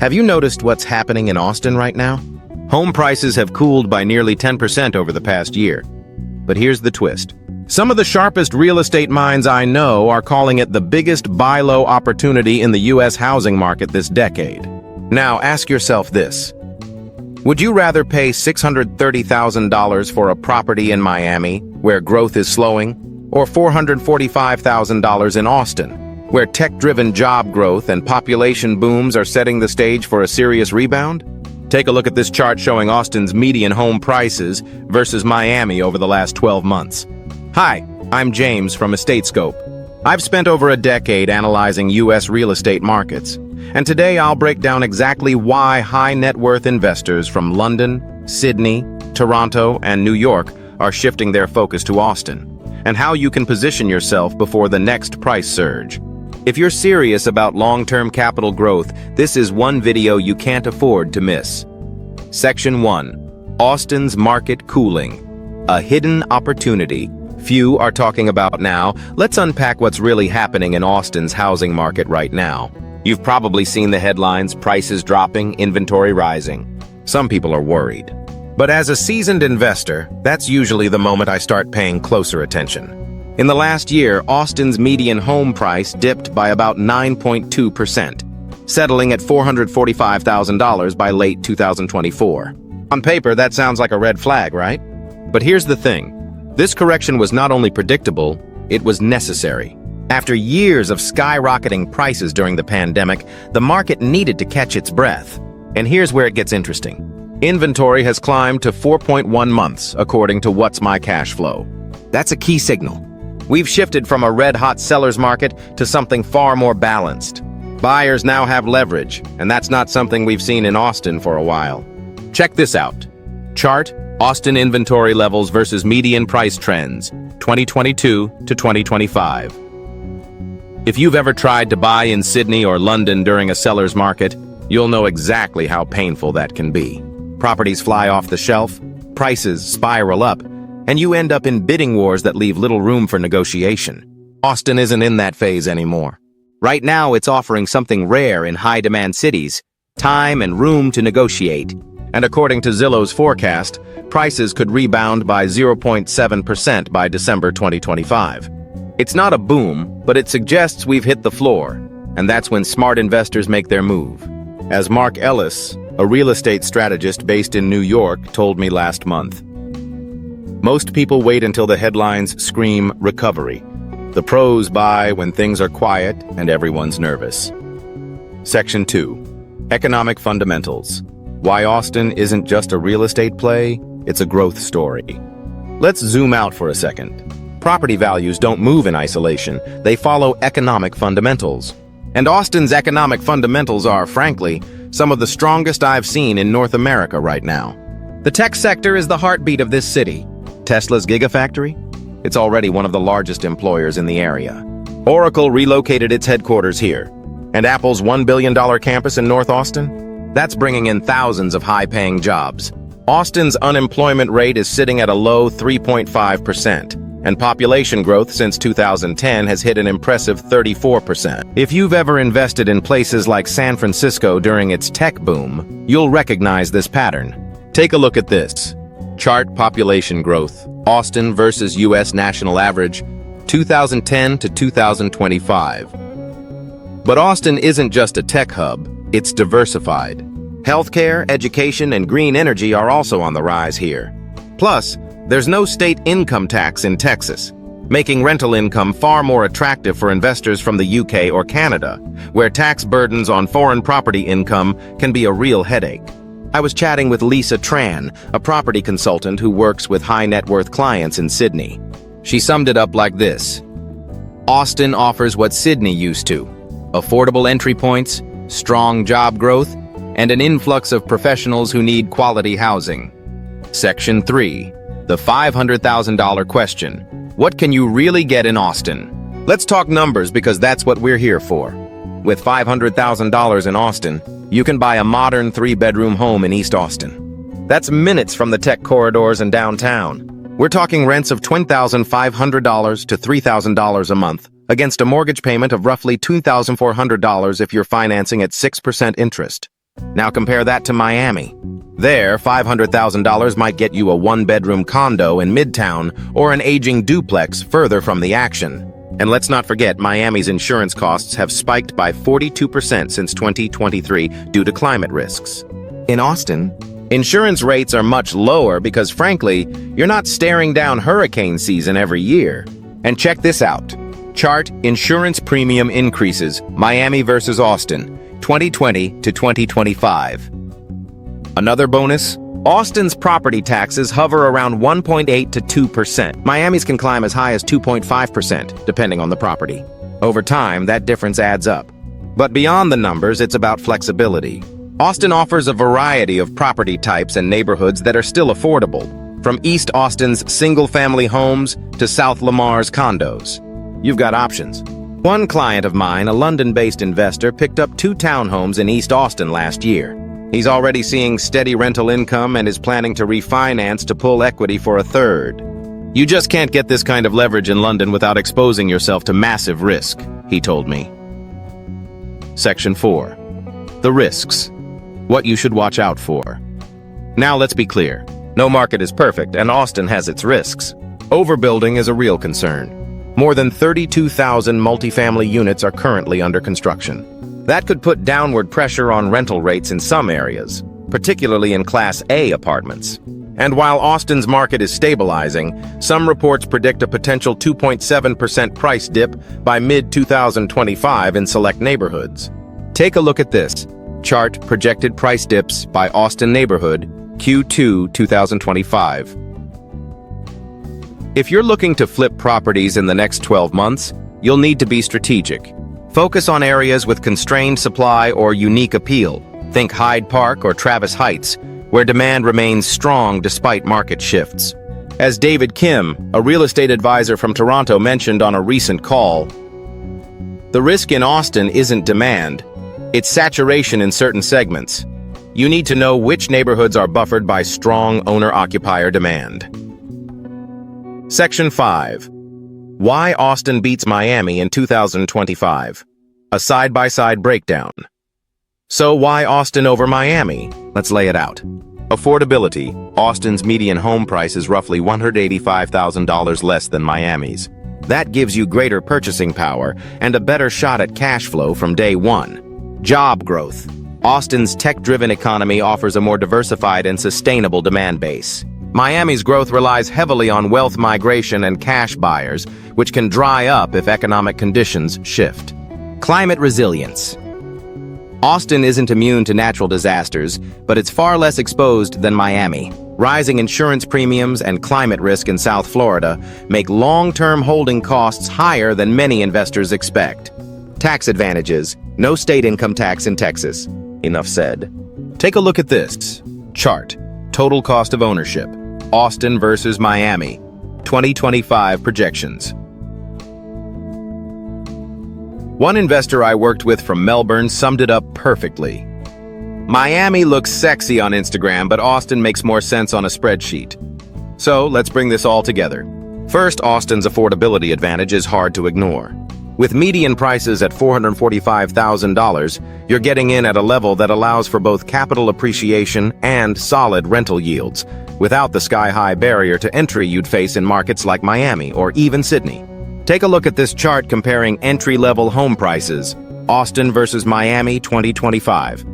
Have you noticed what's happening in Austin right now? Home prices have cooled by nearly 10% over the past year. But here's the twist. Some of the sharpest real estate minds I know are calling it the biggest buy low opportunity in the U.S. housing market this decade. Now, ask yourself this. Would you rather pay $630,000 for a property in Miami, where growth is slowing, or $445,000 in Austin, where tech-driven job growth and population booms are setting the stage for a serious rebound? Take a look at this chart showing Austin's median home prices versus Miami over the last 12 months. Hi, I'm James from EstateScope. I've spent over a decade analyzing U.S. real estate markets, and today I'll break down exactly why high-net-worth investors from London, Sydney, Toronto, and New York are shifting their focus to Austin, and how you can position yourself before the next price surge. If you're serious about long-term capital growth, this is one video you can't afford to miss. Section 1. Austin's Market Cooling. A hidden opportunity few are talking about now. Let's unpack what's really happening in Austin's housing market right now. You've probably seen the headlines, prices dropping, inventory rising. Some people are worried. But as a seasoned investor, that's usually the moment I start paying closer attention. In the last year, Austin's median home price dipped by about 9.2%, settling at $445,000 by late 2024. On paper, that sounds like a red flag, right? But here's the thing. This correction was not only predictable, it was necessary. After years of skyrocketing prices during the pandemic, the market needed to catch its breath. And here's where it gets interesting. Inventory has climbed to 4.1 months, according to What's My Cash Flow. That's a key signal. We've shifted from a red-hot seller's market to something far more balanced. Buyers now have leverage, and that's not something we've seen in Austin for a while. Check this out. Chart, Austin inventory levels versus median price trends, 2022 to 2025. If you've ever tried to buy in Sydney or London during a seller's market, you'll know exactly how painful that can be. Properties fly off the shelf, prices spiral up, and you end up in bidding wars that leave little room for negotiation. Austin isn't in that phase anymore. Right now, it's offering something rare in high-demand cities, time and room to negotiate. And according to Zillow's forecast, prices could rebound by 0.7% by December 2025. It's not a boom, but it suggests we've hit the floor, and that's when smart investors make their move. As Mark Ellis, a real estate strategist based in New York, told me last month, most people wait until the headlines scream recovery. The pros buy when things are quiet and everyone's nervous. Section 2. Economic Fundamentals. Why Austin isn't just a real estate play, it's a growth story. Let's zoom out for a second. Property values don't move in isolation, they follow economic fundamentals. And Austin's economic fundamentals are, frankly, some of the strongest I've seen in North America right now. The tech sector is the heartbeat of this city. Tesla's Gigafactory? It's already one of the largest employers in the area. Oracle relocated its headquarters here. And Apple's $1 billion campus in North Austin? That's bringing in thousands of high-paying jobs. Austin's unemployment rate is sitting at a low 3.5%. And population growth since 2010 has hit an impressive 34%. If you've ever invested in places like San Francisco during its tech boom, you'll recognize this pattern. Take a look at this. Chart population growth, Austin versus U.S. national average, 2010 to 2025. But Austin isn't just a tech hub, it's diversified. Healthcare, education, and green energy are also on the rise here. Plus, there's no state income tax in Texas, making rental income far more attractive for investors from the UK or Canada, where tax burdens on foreign property income can be a real headache. I was chatting with Lisa Tran, a property consultant who works with high-net-worth clients in Sydney. She summed it up like this. Austin offers what Sydney used to: affordable entry points, strong job growth, and an influx of professionals who need quality housing. Section 3. The $500,000 question. What can you really get in Austin? Let's talk numbers because that's what we're here for. With $500,000 in Austin, you can buy a modern 3-bedroom home in East Austin. That's minutes from the tech corridors and downtown. We're talking rents of $20,500 to $3,000 a month, against a mortgage payment of roughly $2,400 if you're financing at 6% interest. Now compare that to Miami. There, $500,000 might get you a one-bedroom condo in Midtown or an aging duplex further from the action. And let's not forget, Miami's insurance costs have spiked by 42% since 2023 due to climate risks. In Austin, insurance rates are much lower because, frankly, you're not staring down hurricane season every year. And check this out. Chart insurance premium increases, Miami versus Austin, 2020 to 2025. Another bonus? Austin's property taxes hover around 1.8 to 2%. Miami's can climb as high as 2.5%, depending on the property. Over time, that difference adds up. But beyond the numbers, it's about flexibility. Austin offers a variety of property types and neighborhoods that are still affordable, from East Austin's single-family homes to South Lamar's condos. You've got options. One client of mine, a London-based investor, picked up 2 townhomes in East Austin last year. He's already seeing steady rental income and is planning to refinance to pull equity for a third. You just can't get this kind of leverage in London without exposing yourself to massive risk, he told me. Section 4. The risks. What you should watch out for. Now let's be clear. No market is perfect, and Austin has its risks. Overbuilding is a real concern. More than 32,000 multifamily units are currently under construction. That could put downward pressure on rental rates in some areas, particularly in Class A apartments. And while Austin's market is stabilizing, some reports predict a potential 2.7% price dip by mid-2025 in select neighborhoods. Take a look at this. Chart projected price dips by Austin neighborhood, Q2 2025. If you're looking to flip properties in the next 12 months, you'll need to be strategic. Focus on areas with constrained supply or unique appeal. Think Hyde Park or Travis Heights, where demand remains strong despite market shifts. As David Kim, a real estate advisor from Toronto, mentioned on a recent call, the risk in Austin isn't demand, it's saturation in certain segments. You need to know which neighborhoods are buffered by strong owner-occupier demand. Section 5. Why Austin beats Miami in 2025. A side-by-side breakdown. So why Austin over Miami? Let's lay it out. Affordability. Austin's median home price is roughly $185,000 less than Miami's. That gives you greater purchasing power and a better shot at cash flow from day one. Job growth. Austin's tech-driven economy offers a more diversified and sustainable demand base. Miami's growth relies heavily on wealth migration and cash buyers, which can dry up if economic conditions shift. Climate resilience. Austin isn't immune to natural disasters, but it's far less exposed than Miami. Rising insurance premiums and climate risk in South Florida make long-term holding costs higher than many investors expect. Tax advantages. No state income tax in Texas. Enough said. Take a look at this chart. Total cost of ownership. Austin versus Miami. 2025 projections. One investor I worked with from Melbourne summed it up perfectly. Miami looks sexy on Instagram, but Austin makes more sense on a spreadsheet. So let's bring this all together. First, Austin's affordability advantage is hard to ignore. With median prices at $445,000, you're getting in at a level that allows for both capital appreciation and solid rental yields, without the sky-high barrier to entry you'd face in markets like Miami or even Sydney. Take a look at this chart comparing entry-level home prices, Austin versus Miami 2025.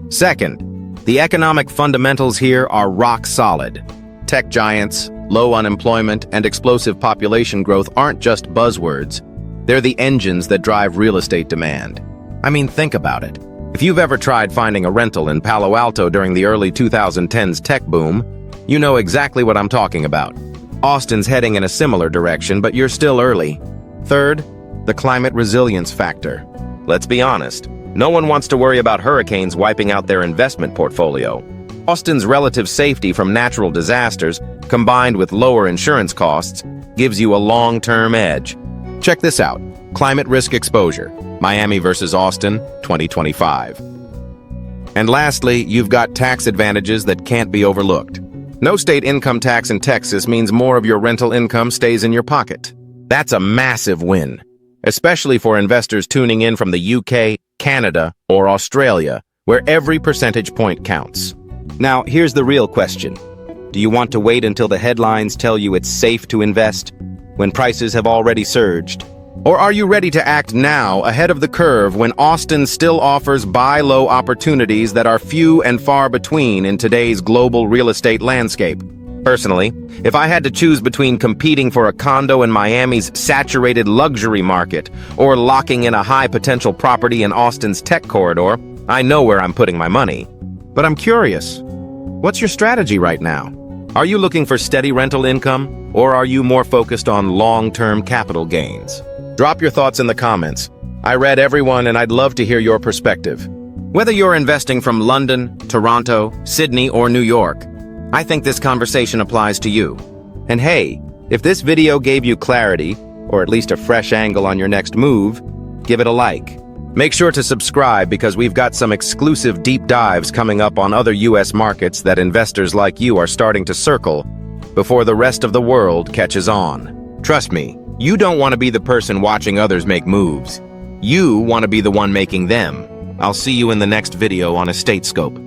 Second, the economic fundamentals here are rock solid. Tech giants, low unemployment, and explosive population growth aren't just buzzwords. They're the engines that drive real estate demand. I mean, think about it. If you've ever tried finding a rental in Palo Alto during the early 2010s tech boom, you know exactly what I'm talking about. Austin's heading in a similar direction, but you're still early. Third, the climate resilience factor. Let's be honest, no one wants to worry about hurricanes wiping out their investment portfolio. Austin's relative safety from natural disasters, combined with lower insurance costs, gives you a long-term edge. Check this out. Climate risk exposure. Miami versus Austin, 2025. And lastly, you've got tax advantages that can't be overlooked. No state income tax in Texas means more of your rental income stays in your pocket. That's a massive win, especially for investors tuning in from the UK, Canada, or Australia, where every percentage point counts. Now, here's the real question. Do you want to wait until the headlines tell you it's safe to invest, when prices have already surged? Or are you ready to act now, ahead of the curve, when Austin still offers buy low opportunities that are few and far between in today's global real estate landscape? Personally, if I had to choose between competing for a condo in Miami's saturated luxury market or locking in a high-potential property in Austin's tech corridor, I know where I'm putting my money. But I'm curious, what's your strategy right now? Are you looking for steady rental income, or are you more focused on long-term capital gains? Drop your thoughts in the comments. I read everyone, and I'd love to hear your perspective. Whether you're investing from London, Toronto, Sydney, or New York, I think this conversation applies to you. And hey, if this video gave you clarity, or at least a fresh angle on your next move, give it a like. Make sure to subscribe because we've got some exclusive deep dives coming up on other US markets that investors like you are starting to circle before the rest of the world catches on. Trust me, you don't want to be the person watching others make moves. You want to be the one making them. I'll see you in the next video on EstateScope.